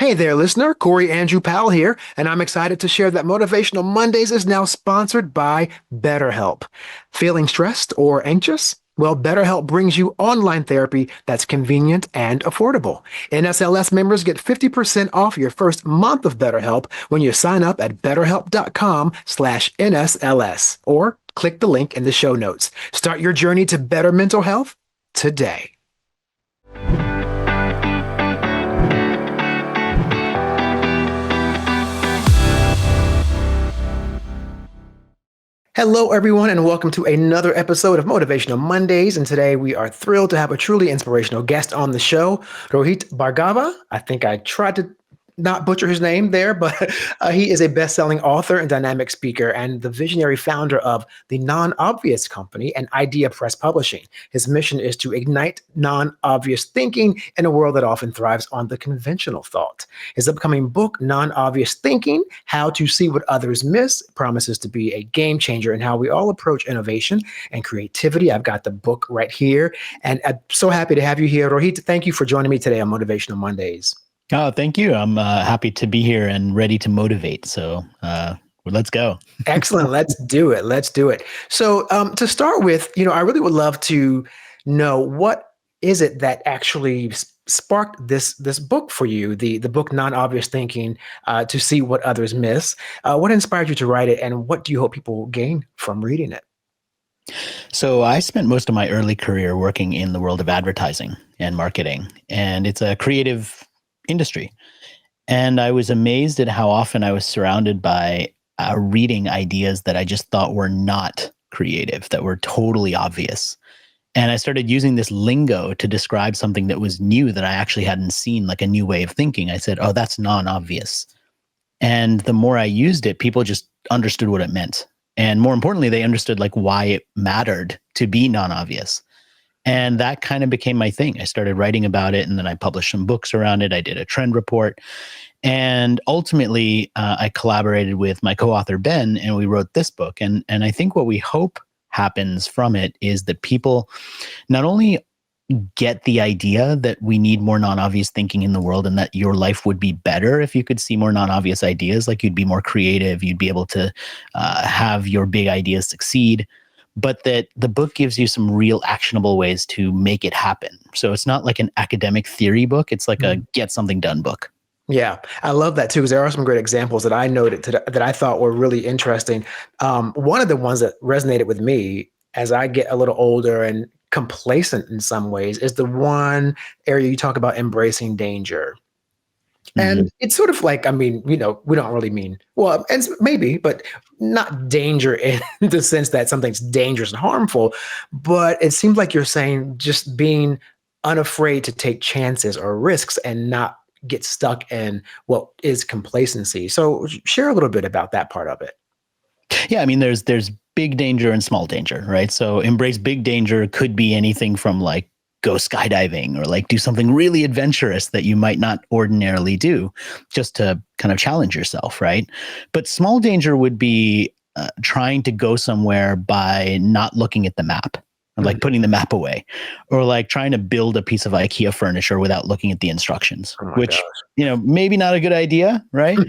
Hey there, listener. Corey Andrew Powell here, and I'm excited to share that Motivational Mondays is now sponsored by BetterHelp. Feeling stressed or anxious? Well, BetterHelp brings you online therapy that's convenient and affordable. NSLS members get 50% off your first month of BetterHelp when you sign up at betterhelp.com/NSLS or click the link in the show notes. Start your journey to better mental health today. Hello, everyone, and welcome to another episode of Motivational Mondays. And today we are thrilled to have a truly inspirational guest on the show, Rohit Bhargava. I think I tried to not butcher his name there, but he is a best-selling author and dynamic speaker and the visionary founder of the Non-Obvious Company and Idea Press Publishing. His mission is to ignite non-obvious thinking in a world that often thrives on the conventional thought. His upcoming book, Non-Obvious Thinking: How to See What Others Miss, promises to be a game changer in how we all approach innovation and creativity. I've got the book right here, and I'm so happy to have you here. Rohit, thank you for joining me today on Motivational Mondays. Oh, thank you. I'm happy to be here and ready to motivate. So let's go. Excellent. Let's do it. Let's do it. So to start with, I really would love to know what is it that actually sparked this book for you, the book Non-Obvious Thinking, to see what others miss. What inspired you to write it, and what do you hope people gain from reading it? So I spent most of my early career working in the world of advertising and marketing, and it's a creative industry. And I was amazed at how often I was surrounded by reading ideas that I just thought were not creative, that were totally obvious. And I started using this lingo to describe something that was new that I actually hadn't seen, like a new way of thinking. I said, oh, that's non-obvious. And the more I used it, people just understood what it meant. And more importantly, they understood like why it mattered to be non-obvious. And that kind of became my thing. I started writing about it, and then I published some books around it. I did a trend report. And ultimately, I collaborated with my co-author, Ben, and we wrote this book. And I think what we hope happens from it is that people not only get the idea that we need more non-obvious thinking in the world, and that your life would be better if you could see more non-obvious ideas, like you'd be more creative, you'd be able to have your big ideas succeed, but that the book gives you some real actionable ways to make it happen. So it's not like an academic theory book. It's like a get something done book. Yeah, I love that too, because there are some great examples that I noted that I thought were really interesting. One of the ones that resonated with me as I get a little older and complacent in some ways is the one area you talk about embracing danger. And it's sort of like, we don't really mean, well, and maybe, but not danger in the sense that something's dangerous and harmful. But it seems like you're saying just being unafraid to take chances or risks and not get stuck in what is complacency. So share a little bit about that part of it. Yeah, I mean, there's big danger and small danger, right? So embrace big danger could be anything from like go skydiving or like do something really adventurous that you might not ordinarily do, just to kind of challenge yourself, right? But small danger would be trying to go somewhere by not looking at the map, or like putting the map away, or like trying to build a piece of IKEA furniture without looking at the instructions, which, maybe not a good idea, right?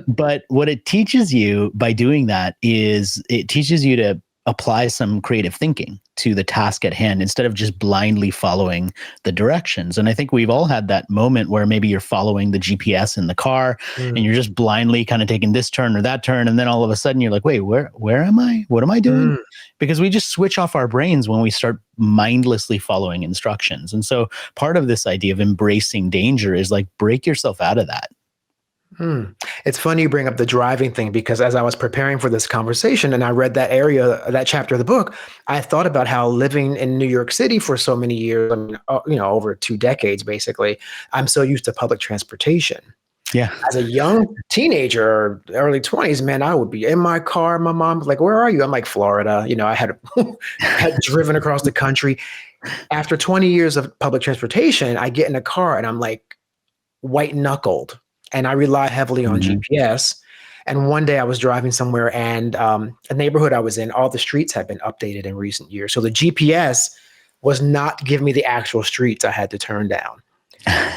But what it teaches you by doing that is it teaches you to apply some creative thinking to the task at hand instead of just blindly following the directions. And I think we've all had that moment where maybe you're following the GPS in the car and you're just blindly kind of taking this turn or that turn. And then all of a sudden you're like, wait, where am I? What am I doing? Because we just switch off our brains when we start mindlessly following instructions. And so part of this idea of embracing danger is like break yourself out of that. It's funny you bring up the driving thing, because as I was preparing for this conversation and I read that chapter of the book, I thought about how living in New York City for so many years, over 2 decades, basically, I'm so used to public transportation. Yeah. As a young teenager or early 20s, man, I would be in my car. My mom was like, "Where are you?" I'm like, "Florida." I had driven across the country. After 20 years of public transportation, I get in a car and I'm like white knuckled. And I rely heavily on GPS. And one day I was driving somewhere, and a neighborhood I was in, all the streets had been updated in recent years. So the GPS was not giving me the actual streets I had to turn down.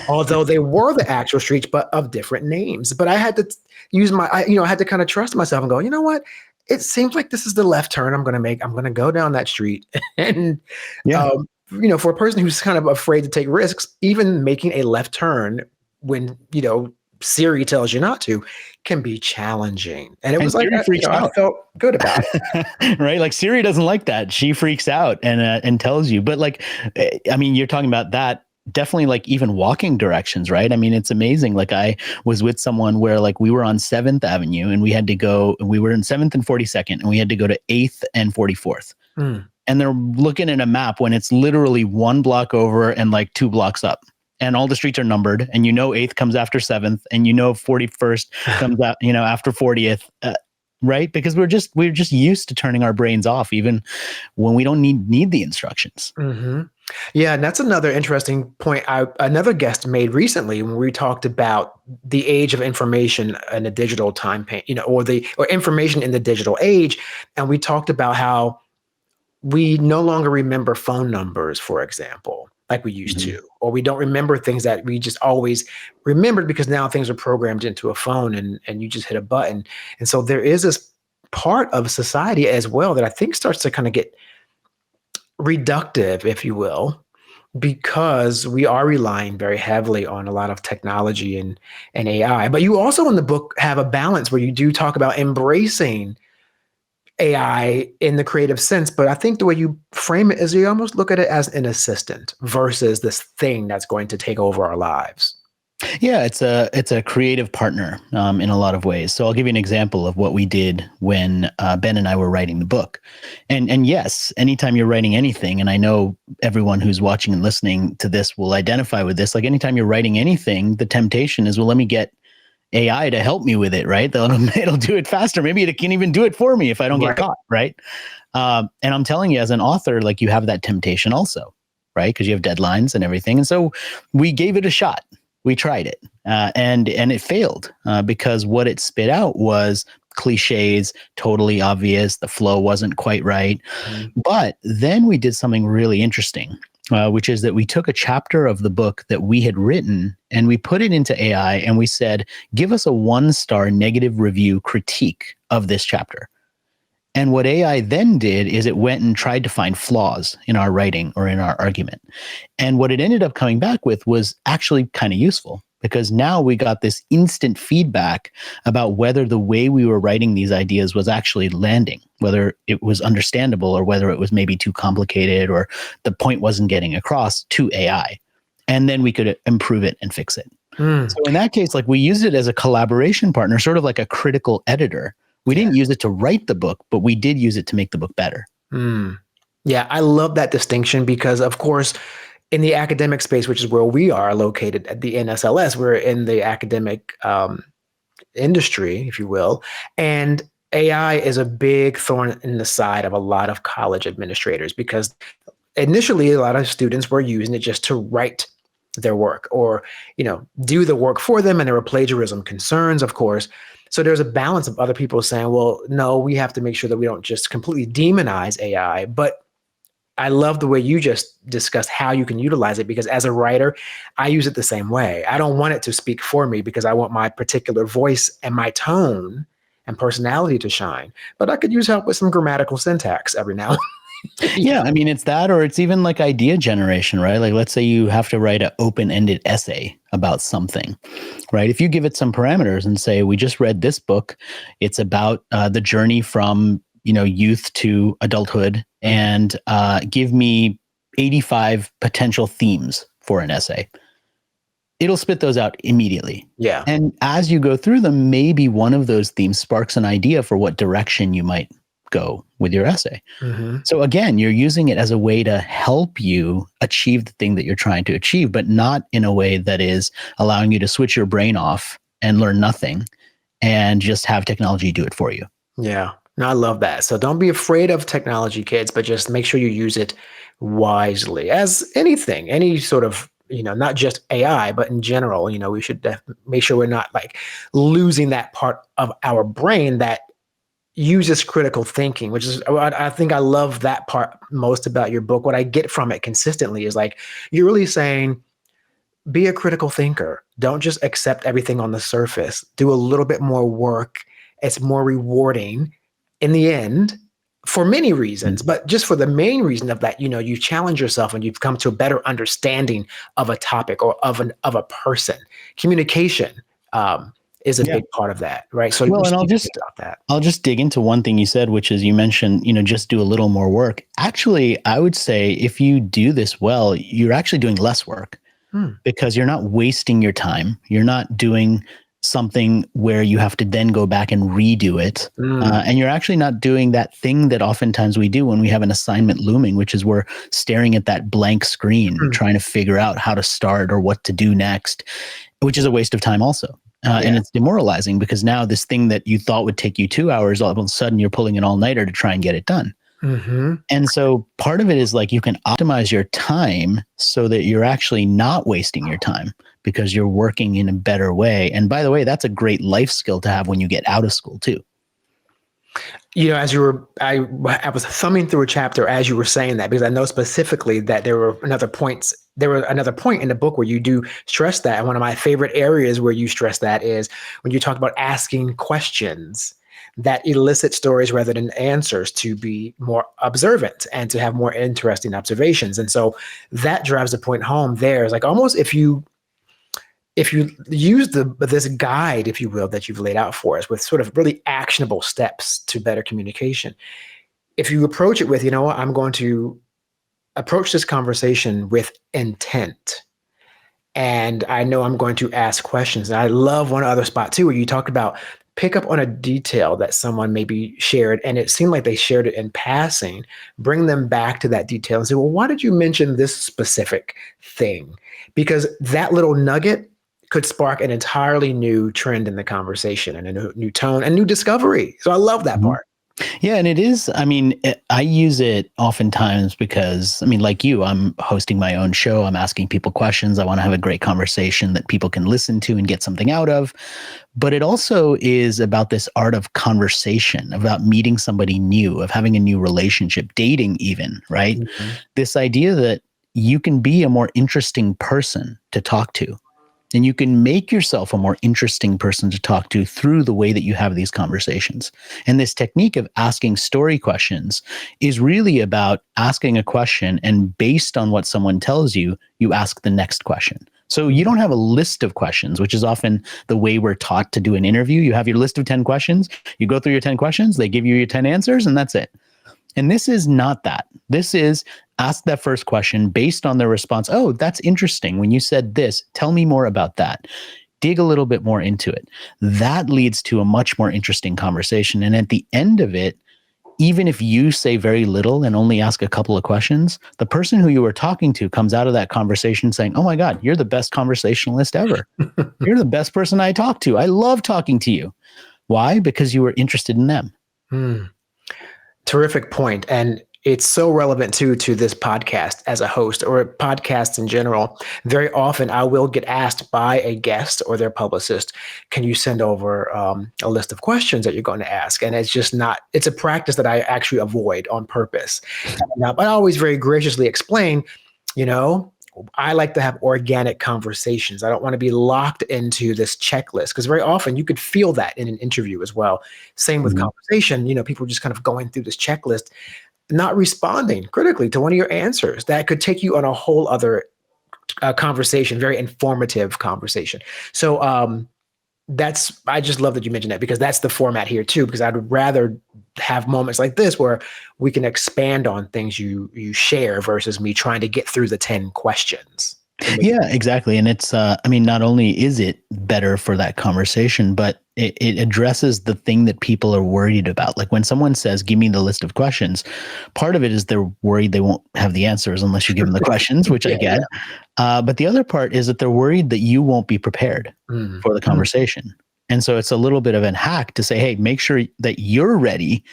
although they were the actual streets, but of different names. But I had to use I had to kind of trust myself and go, you know what? It seems like this is the left turn I'm going to make. I'm going to go down that street. And, Yeah. for a person who's kind of afraid to take risks, even making a left turn when, Siri tells you not to can be challenging. And it And was like, Siri freaks I out. felt good about it. Right? Like Siri doesn't like that. She freaks out and tells you. But like, I mean, you're talking about that. Definitely like even walking directions, right? I mean, it's amazing. Like I was with someone where like we were on 7th Avenue and we were in 7th and 42nd and we had to go to 8th and 44th. Mm. And they're looking at a map when it's literally 1 block over and like 2 blocks up. And all the streets are numbered, and 8th comes after 7th, and 41st comes out, after 40th, right? Because we're just used to turning our brains off, even when we don't need the instructions. Mm-hmm. Yeah, and that's another interesting point another guest made recently when we talked about the age of information in a digital time, or information in the digital age, and we talked about how we no longer remember phone numbers, for example, like we used to, or we don't remember things that we just always remembered because now things are programmed into a phone and you just hit a button. And so there is this part of society as well that I think starts to kind of get reductive, if you will, because we are relying very heavily on a lot of technology and AI. But you also in the book have a balance where you do talk about embracing AI in the creative sense, but I think the way you frame it is you almost look at it as an assistant versus this thing that's going to take over our lives. Yeah, it's a creative partner in a lot of ways. So I'll give you an example of what we did when Ben and I were writing the book. And yes, anytime you're writing anything, and I know everyone who's watching and listening to this will identify with this. Like anytime you're writing anything, the temptation is, well, let me get AI to help me with it, right? It'll do it faster. Maybe it can even do it for me if I don't get caught, right? And I'm telling you, as an author, like you have that temptation also, right? Because you have deadlines and everything. And so we gave it a shot. We tried it, and it failed because what it spit out was cliches, totally obvious. The flow wasn't quite right. Mm-hmm. But then we did something really interesting, which is that we took a chapter of the book that we had written and we put it into AI and we said, give us a 1-star negative review critique of this chapter. And what AI then did is it went and tried to find flaws in our writing or in our argument. And what it ended up coming back with was actually kind of useful because now we got this instant feedback about whether the way we were writing these ideas was actually landing, whether it was understandable or whether it was maybe too complicated or the point wasn't getting across to AI. And then we could improve it and fix it. So in that case, like we used it as a collaboration partner, sort of like a critical editor. We didn't use it to write the book, but we did use it to make the book better. Yeah, I love that distinction because, of course, in the academic space, which is where we are located at the NSLS, we're in the academic industry, if you will. And AI is a big thorn in the side of a lot of college administrators because initially a lot of students were using it just to write their work or, do the work for them. And there were plagiarism concerns, of course. So there's a balance of other people saying, well, no, we have to make sure that we don't just completely demonize AI. But I love the way you just discussed how you can utilize it because as a writer, I use it the same way. I don't want it to speak for me because I want my particular voice and my tone and personality to shine. But I could use help with some grammatical syntax every now and then. Yeah, I mean, it's that, or it's even like idea generation, right? Like, let's say you have to write an open-ended essay about something, right? If you give it some parameters and say, we just read this book, it's about the journey from, youth to adulthood, and give me 85 potential themes for an essay. It'll spit those out immediately. Yeah. And as you go through them, maybe one of those themes sparks an idea for what direction you might go with your essay. Mm-hmm. So again, you're using it as a way to help you achieve the thing that you're trying to achieve, but not in a way that is allowing you to switch your brain off and learn nothing and just have technology do it for you. Yeah. No, I love that. So don't be afraid of technology, kids, but just make sure you use it wisely as anything, any sort of, not just AI, but in general, we should make sure we're not like losing that part of our brain that uses critical thinking, which is, I think I love that part most about your book. What I get from it consistently is like, you're really saying be a critical thinker. Don't just accept everything on the surface. Do a little bit more work. It's more rewarding in the end for many reasons, but just for the main reason of that, you challenge yourself and you've come to a better understanding of a topic or of a person. Communication is a Yeah. big part of that, right? So Well, you and should think about that. I'll just dig into one thing you said, which is you mentioned, just do a little more work. Actually, I would say if you do this well, you're actually doing less work Hmm. because you're not wasting your time. You're not doing something where you have to then go back and redo it. And you're actually not doing that thing that oftentimes we do when we have an assignment looming, which is we're staring at that blank screen, Hmm. trying to figure out how to start or what to do next, which is a waste of time also. And it's demoralizing because now this thing that you thought would take you 2 hours, all of a sudden you're pulling an all-nighter to try and get it done. Mm-hmm. And so part of it is like you can optimize your time so that you're actually not wasting your time because you're working in a better way. And by the way, that's a great life skill to have when you get out of school too. As I was thumbing through a chapter as you were saying that, because I know specifically that there were another point in the book where you do stress that. And one of my favorite areas where you stress that is when you talk about asking questions that elicit stories rather than answers, to be more observant and to have more interesting observations. And so that drives the point home there. Is like almost if you use this guide, if you will, that you've laid out for us with sort of really actionable steps to better communication, if you approach it with, I'm going to approach this conversation with intent, and I know I'm going to ask questions. And I love one other spot too, where you talked about pick up on a detail that someone maybe shared, and it seemed like they shared it in passing, bring them back to that detail and say, well, why did you mention this specific thing? Because that little nugget could spark an entirely new trend in the conversation and a new tone and new discovery. So I love that part. Yeah, and it is. I use it oftentimes because, like you, I'm hosting my own show. I'm asking people questions. I want to have a great conversation that people can listen to and get something out of. But it also is about this art of conversation, about meeting somebody new, of having a new relationship, dating even, right? Mm-hmm. This idea that you can be a more interesting person to talk to. And you can make yourself a more interesting person to talk to through the way that you have these conversations. And this technique of asking story questions is really about asking a question, and based on what someone tells you, you ask the next question. So you don't have a list of questions, which is often the way we're taught to do an interview. You have your list of 10 questions, you go through your 10 questions, they give you your 10 answers, and that's it. And this is not that. This is ask that first question based on their response. Oh, that's interesting. When you said this, tell me more about that. Dig a little bit more into it. That leads to a much more interesting conversation. And at the end of it, even if you say very little and only ask a couple of questions, the person who you were talking to comes out of that conversation saying, oh my God, you're the best conversationalist ever. You're the best person I talk to. I love talking to you. Why? Because you were interested in them. Terrific point. And it's so relevant too to this podcast as a host or podcasts in general. Very often I will get asked by a guest or their publicist, can you send over a list of questions that you're going to ask? And it's just not, it's a practice that I actually avoid on purpose. But I always very graciously explain, I like to have organic conversations. I don't want to be locked into this checklist, because very often you could feel that in an interview as well. Same with conversation, people just kind of going through this checklist, not responding critically to one of your answers that could take you on a whole other conversation, very informative conversation. So I just love that you mentioned that, because that's the format here too, because I'd rather have moments like this where we can expand on things you share versus me trying to get through the 10 questions. Yeah, exactly. And it's, not only is it better for that conversation, but it addresses the thing that people are worried about. Like when someone says, give me the list of questions, part of it is they're worried they won't have the answers unless you give them the questions, which I get. But the other part is that they're worried that you won't be prepared for the conversation. And so it's a little bit of a hack to say, hey, make sure that you're ready.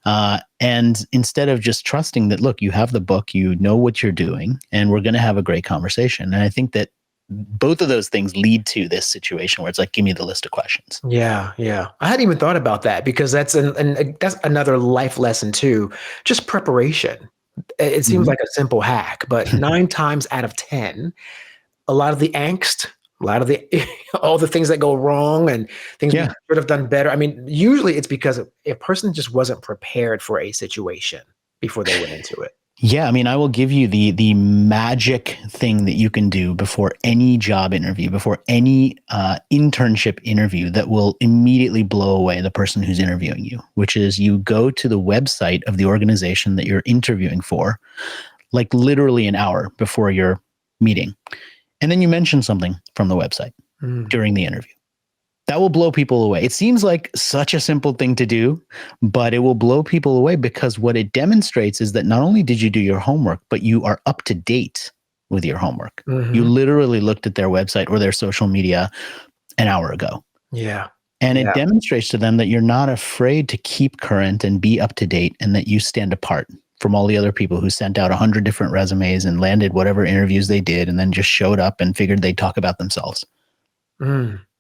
And instead of just trusting that, look, you have the book, you know what you're doing, and we're going to have a great conversation. And I think that both of those things lead to this situation where it's like, give me the list of questions. Yeah. I hadn't even thought about that, because that's that's another life lesson too. Just preparation. It seems like a simple hack, but 9 times out of 10, a lot of the angst, a lot of the all the things that go wrong and things we Yeah. should have done better. I mean, usually it's because a person just wasn't prepared for a situation before they went into it. Yeah, I mean, I will give you the magic thing that you can do before any job interview, before any internship interview that will immediately blow away the person who's interviewing you, which is you go to the website of the organization that you're interviewing for, like literally an hour before your meeting, and then you mention something from the website during the interview. That will blow people away. It seems like such a simple thing to do, but it will blow people away because what it demonstrates is that not only did you do your homework, but you are up to date with your homework. You literally looked at their website or their social media an hour ago. Yeah. And Yeah. it demonstrates to them that you're not afraid to keep current and be up to date and that you stand apart from all the other people who sent out 100 different resumes and landed whatever interviews they did and then just showed up and figured they'd talk about themselves.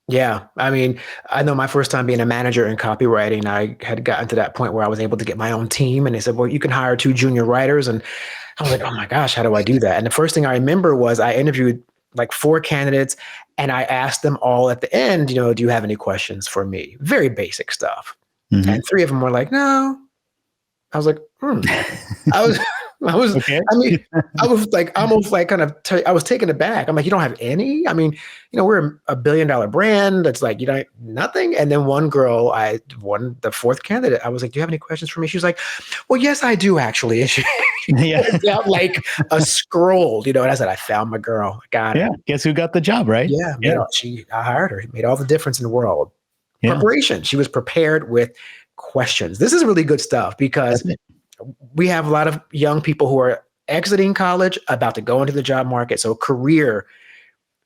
Yeah. I mean, I know my first time being a manager in copywriting, I had gotten to that point where I was able to get my own team. And they said, well, you can hire 2 junior writers. And I was like, oh my gosh, how do I do that? And the first thing I remember was I interviewed like 4 candidates and I asked them all at the end, do you have any questions for me? Very basic stuff. And 3 of them were like, no. I was like, I was, Okay. I mean, I was like, almost like I was taken aback. I'm like, you don't have any? I mean, we're a $1 billion brand. That's like, nothing. And then one girl, the 4th candidate, I was like, do you have any questions for me? She was like, well, yes, I do actually. She pulled out like a scroll, and I said, I found my girl. Got her. Yeah. Guess who got the job, right? Yeah. I hired her. It made all the difference in the world. Yeah. Preparation. She was prepared with questions. This is really good stuff because we have a lot of young people who are exiting college, about to go into the job market. So career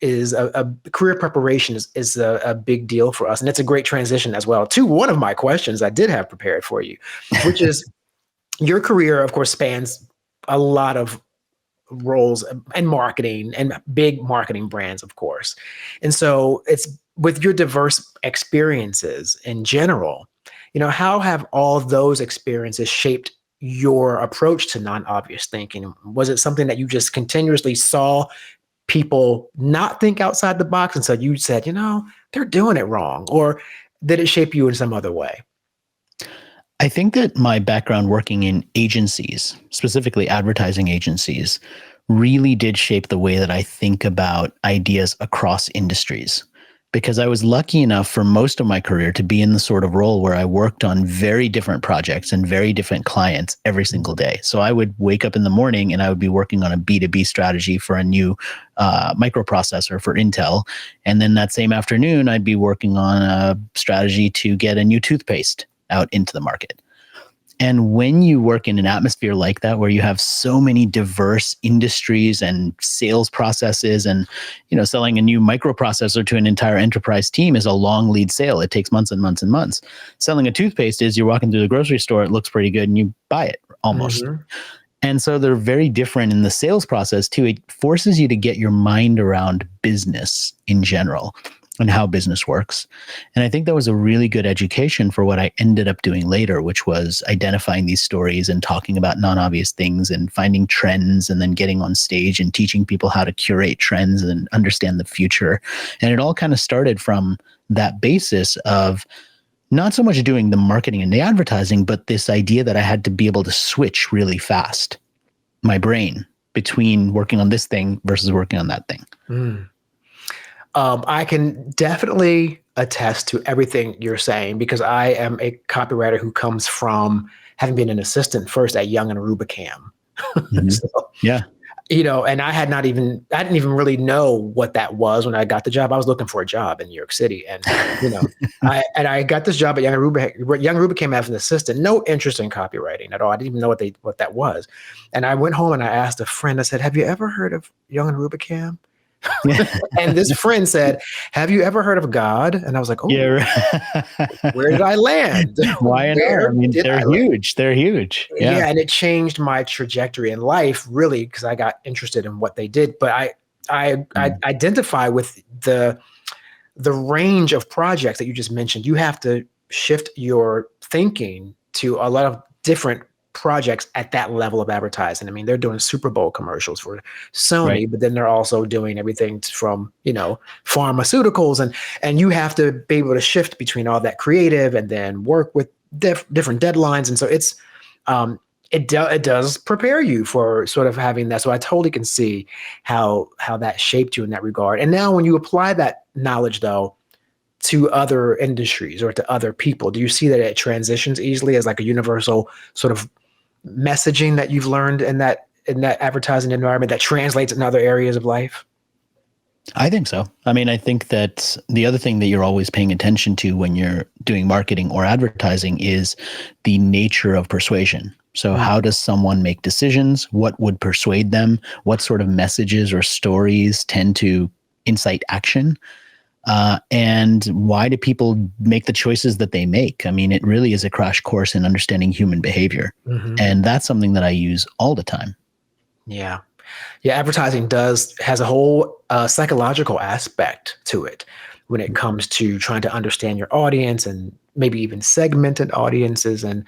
preparation is a big deal for us. And it's a great transition as well to one of my questions I did have prepared for you, which is your career, of course, spans a lot of roles and marketing and big marketing brands, of course. And so it's with your diverse experiences in general, how have all of those experiences shaped your approach to non-obvious thinking? Was it something that you just continuously saw people not think outside the box, and so you said, they're doing it wrong? Or did it shape you in some other way? I think that my background working in agencies, specifically advertising agencies, really did shape the way that I think about ideas across industries. Because I was lucky enough for most of my career to be in the sort of role where I worked on very different projects and very different clients every single day. So I would wake up in the morning and I would be working on a B2B strategy for a new microprocessor for Intel. And then that same afternoon, I'd be working on a strategy to get a new toothpaste out into the market. And when you work in an atmosphere like that, where you have so many diverse industries and sales processes and, selling a new microprocessor to an entire enterprise team is a long lead sale. It takes months and months and months. Selling a toothpaste is you're walking through the grocery store, it looks pretty good and you buy it almost. And so they're very different in the sales process too. It forces you to get your mind around business in general and how business works. And I think that was a really good education for what I ended up doing later, which was identifying these stories and talking about non-obvious things and finding trends and then getting on stage and teaching people how to curate trends and understand the future. And it all kind of started from that basis of not so much doing the marketing and the advertising, but this idea that I had to be able to switch really fast my brain between working on this thing versus working on that thing. I can definitely attest to everything you're saying because I am a copywriter who comes from having been an assistant first at Young and Rubicam. So, Yeah. And I didn't even really know what that was when I got the job. I was looking for a job in New York City. And, I got this job at Young and Rubicam as an assistant, no interest in copywriting at all. I didn't even know what that was. And I went home and I asked a friend, I said, have you ever heard of Young and Rubicam? And this friend said, have you ever heard of God? And I was like, oh, yeah, where did I land? Why not? I mean, they're huge. They're huge. Yeah. And it changed my trajectory in life, really, because I got interested in what they did. But I identify with the range of projects that you just mentioned. You have to shift your thinking to a lot of different projects at that level of advertising. I mean, they're doing Super Bowl commercials for Sony, Right. but then they're also doing everything from, pharmaceuticals, and you have to be able to shift between all that creative and then work with different deadlines. And so it does prepare you for sort of having that. So I totally can see how that shaped you in that regard. And now when you apply that knowledge though to other industries or to other people, do you see that it transitions easily as like a universal sort of messaging that you've learned in that advertising environment that translates in other areas of life? I think so. I mean, I think that the other thing that you're always paying attention to when you're doing marketing or advertising is the nature of persuasion. So how does someone make decisions? What would persuade them? What sort of messages or stories tend to incite action? And why do people make the choices that they make? I mean, it really is a crash course in understanding human behavior. Mm-hmm. And that's something that I use all the time. Yeah. Yeah. Advertising has a whole psychological aspect to it when it comes to trying to understand your audience and maybe even segmented audiences. And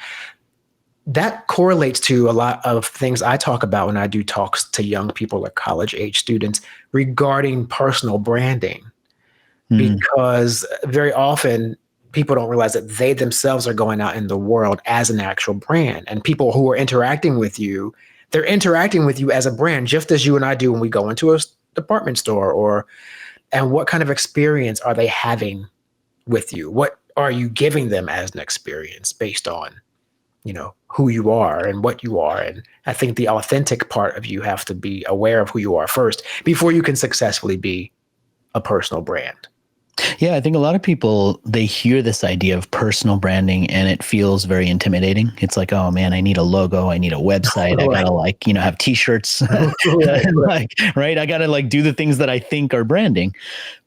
that correlates to a lot of things I talk about when I do talks to young people or college age students regarding personal branding. Because very often people don't realize that they themselves are going out in the world as an actual brand, and people who are interacting with you, they're interacting with you as a brand, just as you and I do when we go into a department store. And what kind of experience are they having with you? What are you giving them as an experience based on, who you are and what you are? And I think the authentic part of you have to be aware of who you are first before you can successfully be a personal brand. Yeah, I think a lot of people, they hear this idea of personal branding and it feels very intimidating. It's like, oh man, I need a logo, I need a website, I gotta have t-shirts, right? I gotta do the things that I think are branding.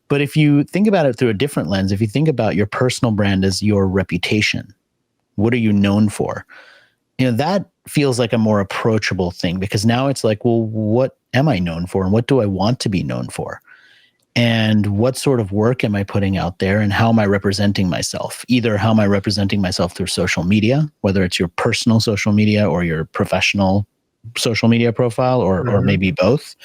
But if you think about it through a different lens, if you think about your personal brand as your reputation, what are you known for? That feels like a more approachable thing, because now it's like, well, what am I known for and what do I want to be known for? And what sort of work am I putting out there, and how am I representing myself? Either how am I representing myself through social media, whether it's your personal social media or your professional social media profile, or maybe both.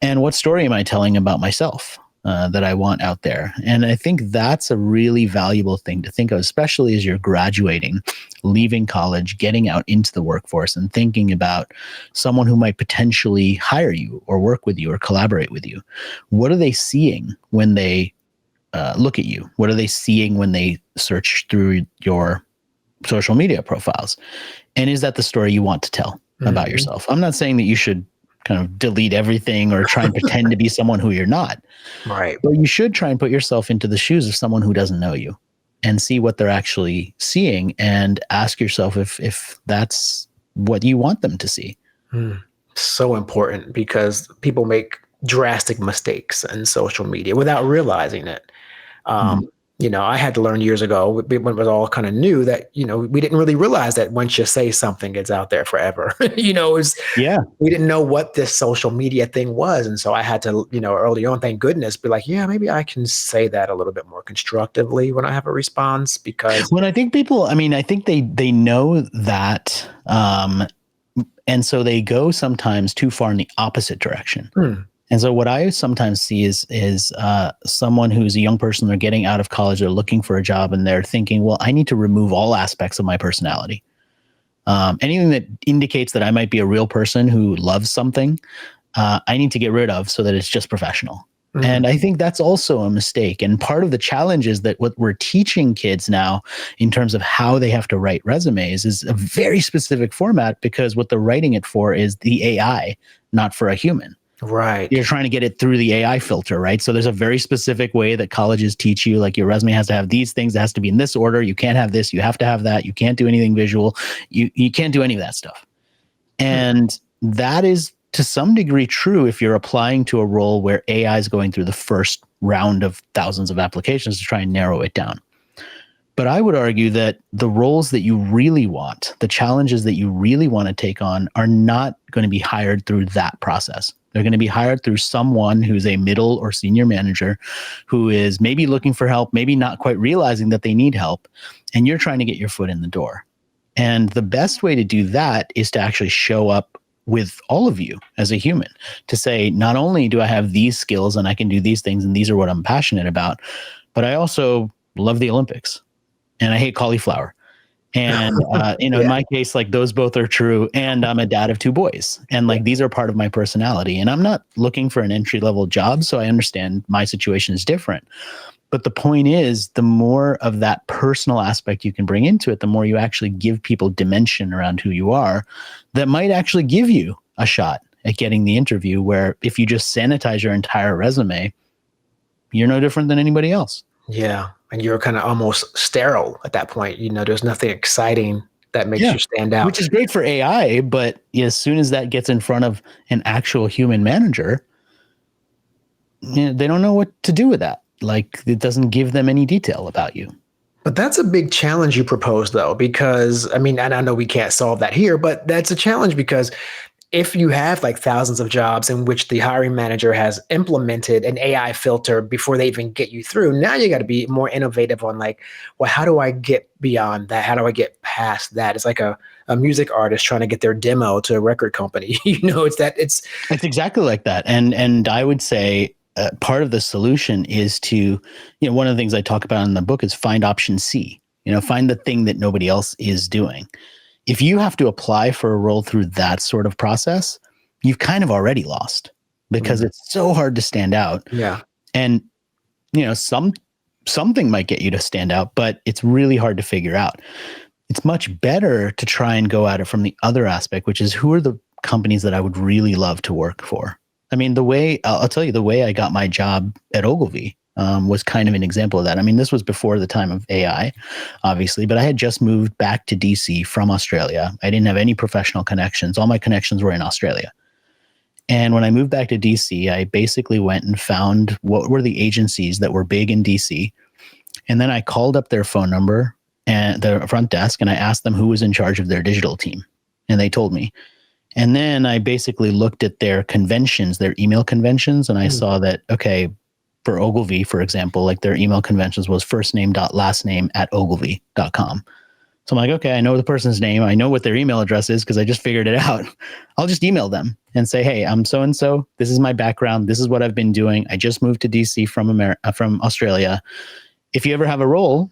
And what story am I telling about myself that I want out there? And I think that's a really valuable thing to think of, especially as you're graduating, leaving college, getting out into the workforce, and thinking about someone who might potentially hire you or work with you or collaborate with you. What are they seeing when they look at you? What are they seeing when they search through your social media profiles? And is that the story you want to tell about yourself? I'm not saying that you should kind of delete everything or try and pretend to be someone who you're not. Right. But you should try and put yourself into the shoes of someone who doesn't know you and see what they're actually seeing, and ask yourself if that's what you want them to see. So important, because people make drastic mistakes in social media without realizing it. I had to learn years ago when it was all kind of new that, we didn't really realize that once you say something, it's out there forever. We didn't know what this social media thing was. And so I had to, early on, thank goodness, be like, yeah, maybe I can say that a little bit more constructively when I have a response, because when I think people, I think they know that, and so they go sometimes too far in the opposite direction. And so what I sometimes see is someone who's a young person, they're getting out of college, they're looking for a job, and they're thinking, well, I need to remove all aspects of my personality. Anything that indicates that I might be a real person who loves something, I need to get rid of so that it's just professional. And I think that's also a mistake. And part of the challenge is that what we're teaching kids now in terms of how they have to write resumes is a very specific format, because what they're writing it for is the AI, not for a human. Right. You're trying to get it through the AI filter, right? So there's a very specific way that colleges teach you, like your resume has to have these things, it has to be in this order. You can't have this, you have to have that. You can't do anything visual. You can't do any of that stuff. And that is to some degree true if you're applying to a role where AI is going through the first round of thousands of applications to try and narrow it down. But I would argue that the roles that you really want, the challenges that you really want to take on, are not going to be hired through that process. They're going to be hired through someone who's a middle or senior manager who is maybe looking for help, maybe not quite realizing that they need help, and you're trying to get your foot in the door. And the best way to do that is to actually show up with all of you as a human, to say, not only do I have these skills and I can do these things and these are what I'm passionate about, but I also love the Olympics and I hate cauliflower. And, in Yeah. my case, like those both are true. And I'm a dad of 2 boys. And like, these are part of my personality. And I'm not looking for an entry level job. So I understand my situation is different. But the point is, the more of that personal aspect you can bring into it, the more you actually give people dimension around who you are that might actually give you a shot at getting the interview, where if you just sanitize your entire resume, you're no different than anybody else. Yeah. And you're kind of almost sterile at that point. There's nothing exciting that makes Yeah. you stand out. Which is great for AI, but as soon as that gets in front of an actual human manager, they don't know what to do with that. Like, it doesn't give them any detail about you. But that's a big challenge you propose, though, because and I know we can't solve that here, but that's a challenge because if you have like thousands of jobs in which the hiring manager has implemented an AI filter before they even get you through, now you got to be more innovative on like, well, how do I get beyond that? How do I get past that? It's like a music artist trying to get their demo to a record company. It's exactly like that. And I would say part of the solution is to, one of the things I talk about in the book is find option C, find the thing that nobody else is doing. If you have to apply for a role through that sort of process, you've kind of already lost, because it's so hard to stand out. Yeah. And, something might get you to stand out, but it's really hard to figure out. It's much better to try and go at it from the other aspect, which is, who are the companies that I would really love to work for? I mean, I'll tell you, the way I got my job at Ogilvy was kind of an example of that. I mean, this was before the time of AI, obviously, but I had just moved back to DC from Australia. I didn't have any professional connections. All my connections were in Australia. And when I moved back to DC, I basically went and found what were the agencies that were big in DC. And then I called up their phone number and the front desk, and I asked them who was in charge of their digital team. And they told me. And then I basically looked at their conventions, their email conventions, and I saw that, okay, for Ogilvy, for example, like their email conventions was first name dot last name at ogilvy.com. So I'm like, okay, I know the person's name. I know what their email address is because I just figured it out. I'll just email them and say, hey, I'm so-and-so. This is my background. This is what I've been doing. I just moved to DC from Australia. If you ever have a role,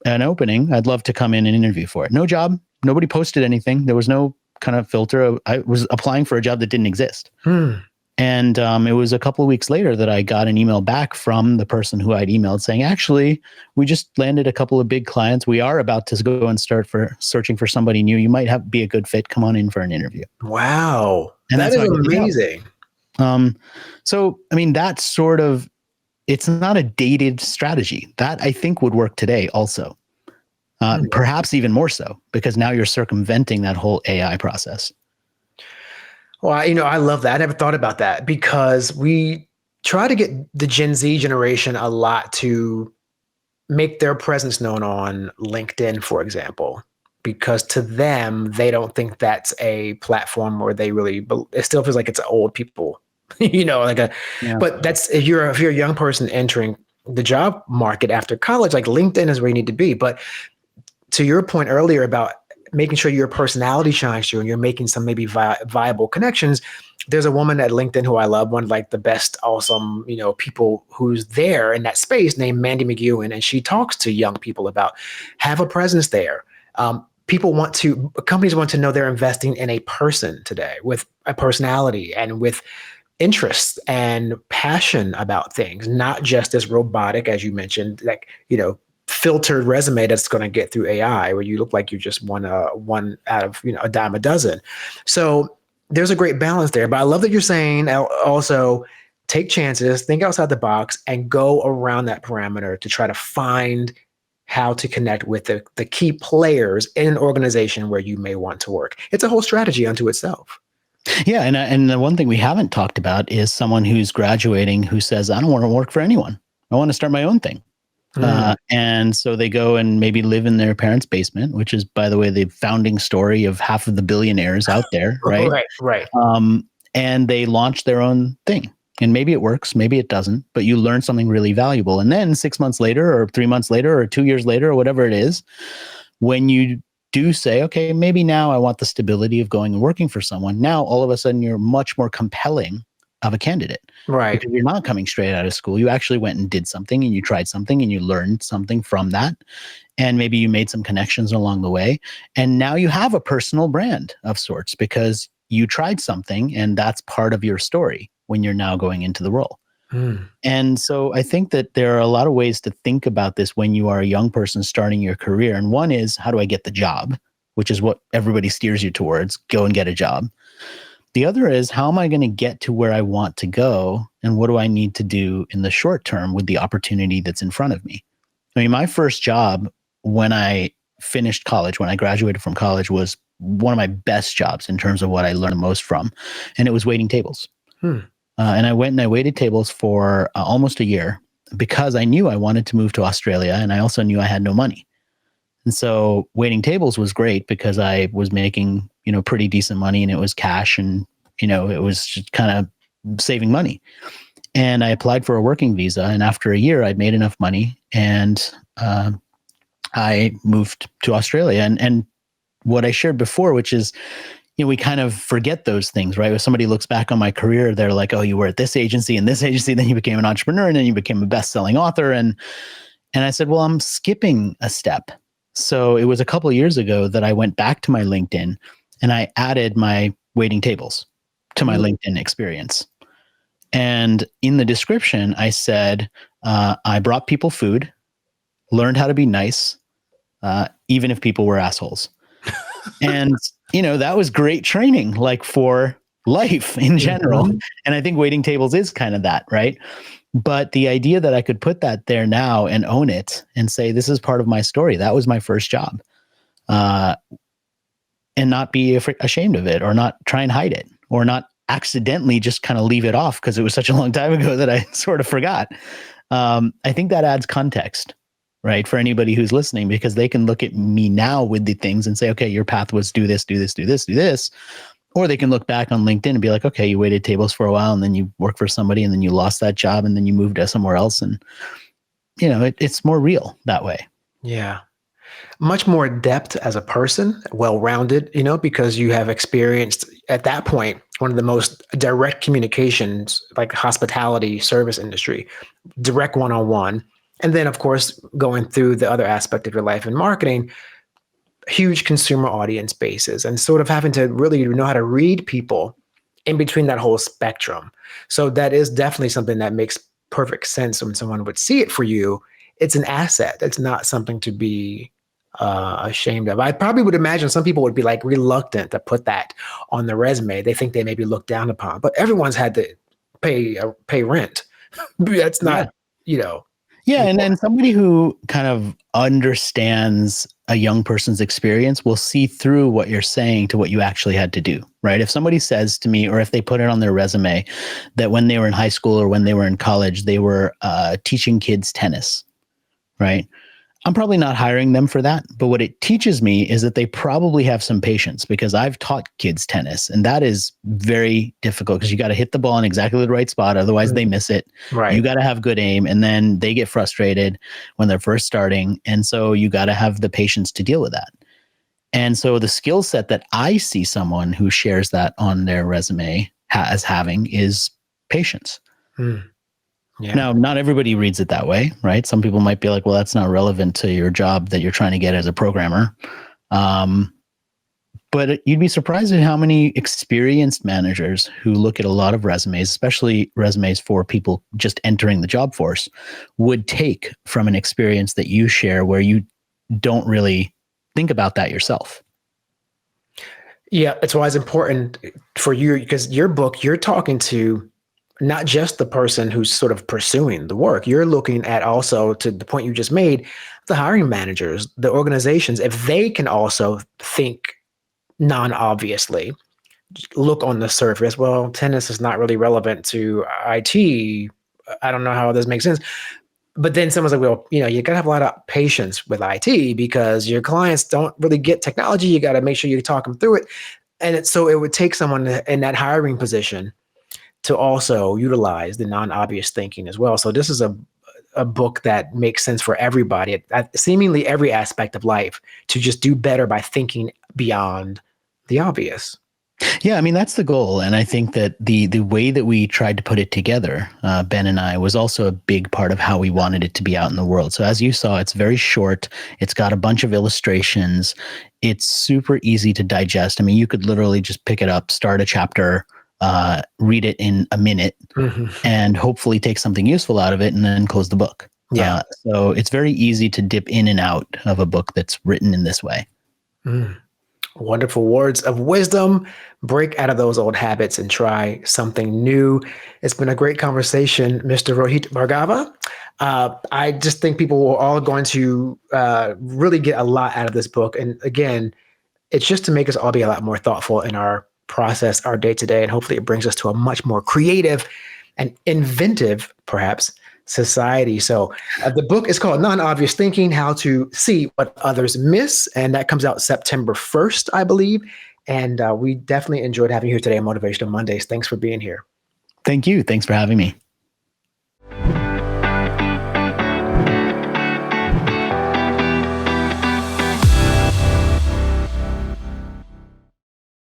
an opening, I'd love to come in and interview for it. No job. Nobody posted anything. There was no kind of filter. I was applying for a job that didn't exist. And it was a couple of weeks later that I got an email back from the person who I'd emailed saying, actually, we just landed a couple of big clients. We are about to go and start searching for somebody new. You might be a good fit. Come on in for an interview. Wow. And that is amazing. So, I mean, that's sort of, it's not a dated strategy. That I think would work today also. Perhaps even more so, because now you're circumventing that whole AI process. Well, I love that. I never thought about that, because we try to get the Gen Z generation a lot to make their presence known on LinkedIn, for example, because to them, they don't think that's a platform where they really, it still feels like it's old people, but that's, if you're a young person entering the job market after college, like LinkedIn is where you need to be. But to your point earlier about making sure your personality shines through and you're making some maybe viable connections. There's a woman at LinkedIn who I love, one of like the best, awesome, people who's there in that space, named Mandy McEwen. And she talks to young people about have a presence there. Companies want to know they're investing in a person today with a personality and with interests and passion about things, not just as robotic, as you mentioned, like, filtered resume that's going to get through AI where you look like you just one out of a dime a dozen. So there's a great balance there. But I love that you're saying also take chances, think outside the box, and go around that parameter to try to find how to connect with the key players in an organization where you may want to work. It's a whole strategy unto itself. Yeah, and the one thing we haven't talked about is someone who's graduating who says, I don't want to work for anyone. I want to start my own thing. And so they go and maybe live in their parents' basement, which is, by the way, the founding story of half of the billionaires out there, right? Right. And they launch their own thing. And maybe it works, maybe it doesn't, but you learn something really valuable. And then 6 months later or 3 months later or 2 years later or whatever it is, when you do say, okay, maybe now I want the stability of going and working for someone. Now, all of a sudden, you're much more compelling of a candidate Right. because you're not coming straight out of school. You actually went and did something and you tried something and you learned something from that. And maybe you made some connections along the way. And now you have a personal brand of sorts because you tried something and that's part of your story when you're now going into the role. Mm. And so I think that there are a lot of ways to think about this when you are a young person starting your career. And one is, how do I get the job? Which is what everybody steers you towards, go and get a job. The other is, how am I going to get to where I want to go? And what do I need to do in the short term with the opportunity that's in front of me? I mean, my first job when I finished college, when I graduated from college, was one of my best jobs in terms of what I learned the most from. And it was waiting tables. Hmm. And I went and I waited tables for almost a year because I knew I wanted to move to Australia. And I also knew I had no money. And so waiting tables was great because I was making, pretty decent money and it was cash and, it was just kind of saving money. And I applied for a working visa. And after a year, I'd made enough money and I moved to Australia. And what I shared before, which is, we kind of forget those things, right? If somebody looks back on my career, they're like, oh, you were at this agency and this agency, then you became an entrepreneur and then you became a best-selling author. And I said, well, I'm skipping a step. So it was a couple of years ago that I went back to my LinkedIn and I added my waiting tables to my LinkedIn experience. And in the description, I said, I brought people food, learned how to be nice, even if people were assholes. And, that was great training, like for life in general. Mm-hmm. And I think waiting tables is kind of that, right? But the idea that I could put that there now and own it and say, this is part of my story. That was my first job. And not be ashamed of it or not try and hide it or not accidentally just kind of leave it off because it was such a long time ago that I sort of forgot. I think that adds context, right, for anybody who's listening, because they can look at me now with the things and say, okay, your path was do this, do this, do this, do this. Or they can look back on LinkedIn and be like, okay, you waited tables for a while and then you worked for somebody and then you lost that job and then you moved to somewhere else. And, it's more real that way. Yeah. Much more depth as a person, well-rounded, because you have experienced at that point one of the most direct communications, like hospitality service industry, direct one-on-one. And then, of course, going through the other aspect of your life in marketing, huge consumer audience bases, and sort of having to really know how to read people in between that whole spectrum. So that is definitely something that makes perfect sense when someone would see it for you. It's an asset. It's not something to be ashamed of. I probably would imagine some people would be like reluctant to put that on the resume. They think they may be looked down upon, but everyone's had to pay rent. That's not, Yeah. And somebody who kind of understands a young person's experience will see through what you're saying to what you actually had to do, right? If somebody says to me, or if they put it on their resume that when they were in high school or when they were in college, they were teaching kids tennis, right? I'm probably not hiring them for that. But what it teaches me is that they probably have some patience because I've taught kids tennis and that is very difficult because you got to hit the ball in exactly the right spot. Otherwise they miss it. Right. You got to have good aim and then they get frustrated when they're first starting. And so you got to have the patience to deal with that. And so the skill set that I see someone who shares that on their resume as having is patience. Yeah. Now, not everybody reads it that way, right? Some people might be like, well, that's not relevant to your job that you're trying to get as a programmer. But you'd be surprised at how many experienced managers who look at a lot of resumes, especially resumes for people just entering the job force, would take from an experience that you share where you don't really think about that yourself. Yeah, it's why it's important for you, because your book, you're talking to not just the person who's sort of pursuing the work. You're looking at also, to the point you just made, the hiring managers, the organizations, if they can also think non-obviously, look on the surface, well, tennis is not really relevant to IT. I don't know how this makes sense. But then someone's like, well, you got to have a lot of patience with IT because your clients don't really get technology. You got to make sure you talk them through it. And so it would take someone in that hiring position to also utilize the non-obvious thinking as well. So this is a a book that makes sense for everybody at seemingly every aspect of life to just do better by thinking beyond the obvious. Yeah, I mean, that's the goal. And I think that the way that we tried to put it together, Ben and I, was also a big part of how we wanted it to be out in the world. So as you saw, it's very short. It's got a bunch of illustrations. It's super easy to digest. I mean, you could literally just pick it up, start a chapter, read it in a minute, and hopefully take something useful out of it and then close the book. Yeah. So it's very easy to dip in and out of a book that's written in this way. Wonderful words of wisdom. Break out of those old habits and try something new. It's been a great conversation, Mr. Rohit Bhargava. I just think people are all going to really get a lot out of this book. And again, it's just to make us all be a lot more thoughtful in our process, our day to day. And hopefully it brings us to a much more creative and inventive, perhaps, society. So the book is called Non-Obvious Thinking, How to See What Others Miss. And that comes out September 1st, I believe. And we definitely enjoyed having you here today on Motivational Mondays. Thanks for being here. Thank you. Thanks for having me.